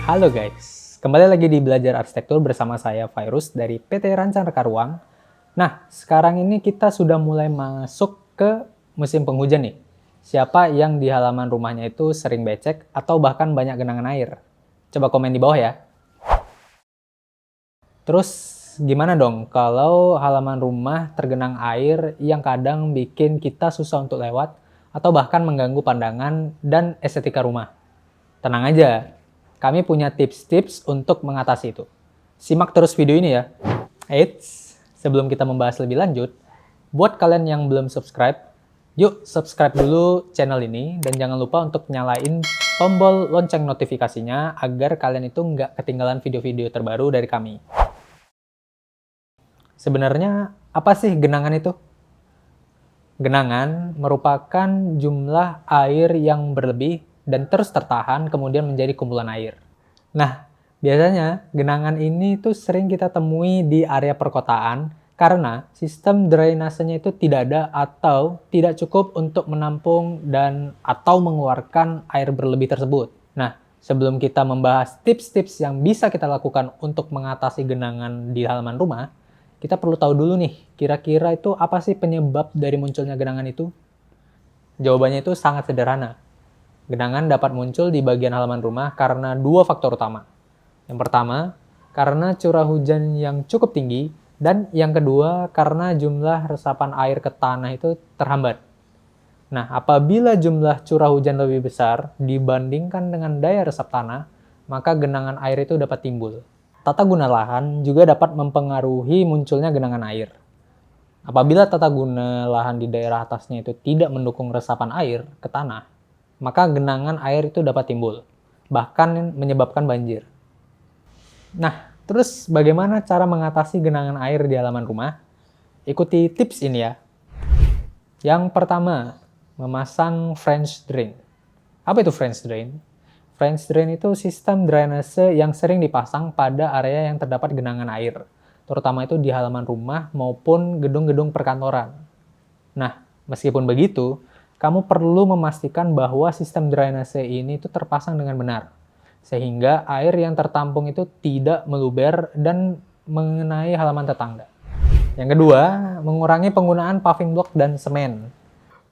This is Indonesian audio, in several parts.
Halo guys, kembali lagi di Belajar Arsitektur bersama saya Virus dari PT Rancang Reka Ruang. Nah, sekarang ini kita sudah mulai masuk ke musim penghujan nih. Siapa yang di halaman rumahnya itu sering becek atau bahkan banyak genangan air? Coba komen di bawah ya. Terus gimana dong kalau halaman rumah tergenang air yang kadang bikin kita susah untuk lewat atau bahkan mengganggu pandangan dan estetika rumah? Tenang aja, kami punya tips-tips untuk mengatasi itu. Simak terus video ini ya. Eits, sebelum kita membahas lebih lanjut, buat kalian yang belum subscribe, yuk subscribe dulu channel ini dan jangan lupa untuk nyalain tombol lonceng notifikasinya agar kalian itu nggak ketinggalan video-video terbaru dari kami. Sebenarnya apa sih genangan itu? Genangan merupakan jumlah air yang berlebih dan terus tertahan kemudian menjadi kumpulan air. Nah, biasanya genangan ini tuh sering kita temui di area perkotaan karena sistem drainasenya itu tidak ada atau tidak cukup untuk menampung dan atau mengeluarkan air berlebih tersebut. Nah, sebelum kita membahas tips-tips yang bisa kita lakukan untuk mengatasi genangan di halaman rumah, kita perlu tahu dulu nih, kira-kira itu apa sih penyebab dari munculnya genangan itu? Jawabannya itu sangat sederhana. Genangan dapat muncul di bagian halaman rumah karena dua faktor utama. Yang pertama, karena curah hujan yang cukup tinggi, dan yang kedua, karena jumlah resapan air ke tanah itu terhambat. Nah, apabila jumlah curah hujan lebih besar dibandingkan dengan daya resap tanah, maka genangan air itu dapat timbul. Tata guna lahan juga dapat mempengaruhi munculnya genangan air. Apabila tata guna lahan di daerah atasnya itu tidak mendukung resapan air ke tanah, maka genangan air itu dapat timbul, bahkan menyebabkan banjir. Nah, terus bagaimana cara mengatasi genangan air di halaman rumah? Ikuti tips ini ya. Yang pertama, memasang French drain. Apa itu French drain? French drain itu sistem drainase yang sering dipasang pada area yang terdapat genangan air, terutama itu di halaman rumah maupun gedung-gedung perkantoran. Nah, meskipun begitu, kamu perlu memastikan bahwa sistem drainase ini itu terpasang dengan benar, sehingga air yang tertampung itu tidak meluber dan mengenai halaman tetangga. Yang kedua, mengurangi penggunaan paving block dan semen.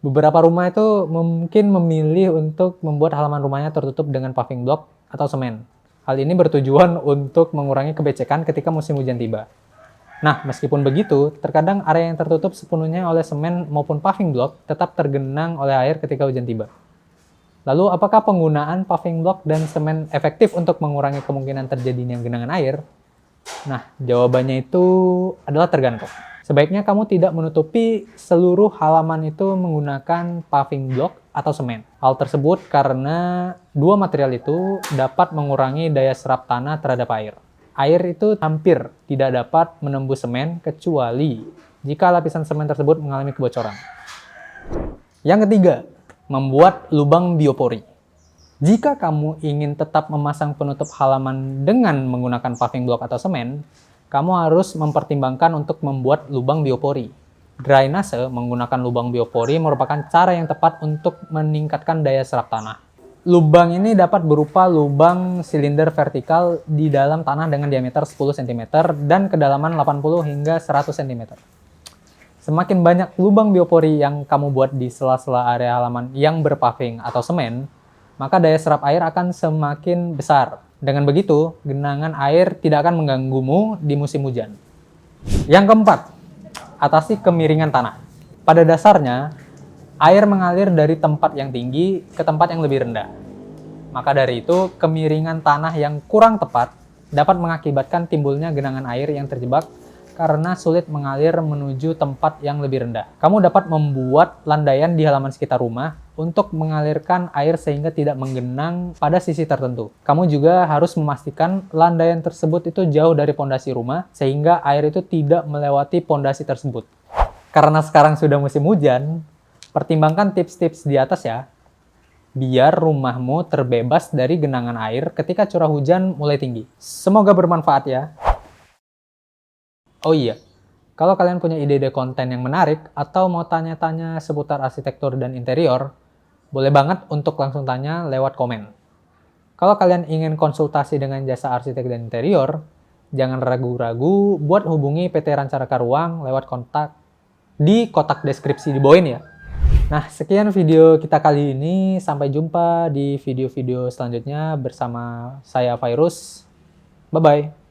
Beberapa rumah itu mungkin memilih untuk membuat halaman rumahnya tertutup dengan paving block atau semen. Hal ini bertujuan untuk mengurangi kebecekan ketika musim hujan tiba. Nah, meskipun begitu, terkadang area yang tertutup sepenuhnya oleh semen maupun paving block tetap tergenang oleh air ketika hujan tiba. Lalu, apakah penggunaan paving block dan semen efektif untuk mengurangi kemungkinan terjadinya genangan air? Nah, jawabannya itu adalah tergantung. Sebaiknya kamu tidak menutupi seluruh halaman itu menggunakan paving block atau semen. Hal tersebut karena dua material itu dapat mengurangi daya serap tanah terhadap air. Air itu hampir tidak dapat menembus semen kecuali jika lapisan semen tersebut mengalami kebocoran. Yang ketiga, membuat lubang biopori. Jika kamu ingin tetap memasang penutup halaman dengan menggunakan paving block atau semen, kamu harus mempertimbangkan untuk membuat lubang biopori. Drainase menggunakan lubang biopori merupakan cara yang tepat untuk meningkatkan daya serap tanah. Lubang ini dapat berupa lubang silinder vertikal di dalam tanah dengan diameter 10 cm dan kedalaman 80 hingga 100 cm. Semakin banyak lubang biopori yang kamu buat di sela-sela area halaman yang berpaving atau semen, maka daya serap air akan semakin besar. Dengan begitu, genangan air tidak akan mengganggumu di musim hujan. Yang keempat, atasi kemiringan tanah. Pada dasarnya, air mengalir dari tempat yang tinggi ke tempat yang lebih rendah. Maka dari itu, kemiringan tanah yang kurang tepat dapat mengakibatkan timbulnya genangan air yang terjebak karena sulit mengalir menuju tempat yang lebih rendah. Kamu dapat membuat landaian di halaman sekitar rumah untuk mengalirkan air sehingga tidak menggenang pada sisi tertentu. Kamu juga harus memastikan landaian tersebut itu jauh dari pondasi rumah sehingga air itu tidak melewati pondasi tersebut. Karena sekarang sudah musim hujan, pertimbangkan tips-tips di atas ya, biar rumahmu terbebas dari genangan air ketika curah hujan mulai tinggi. Semoga bermanfaat ya. Oh iya, kalau kalian punya ide-ide konten yang menarik atau mau tanya-tanya seputar arsitektur dan interior, boleh banget untuk langsung tanya lewat komen. Kalau kalian ingin konsultasi dengan jasa arsitek dan interior, jangan ragu-ragu buat hubungi PT Rancaraka Ruang lewat kontak di kotak deskripsi di bawah ini ya. Nah, sekian video kita kali ini. Sampai jumpa di video-video selanjutnya bersama saya Virus. Bye-bye.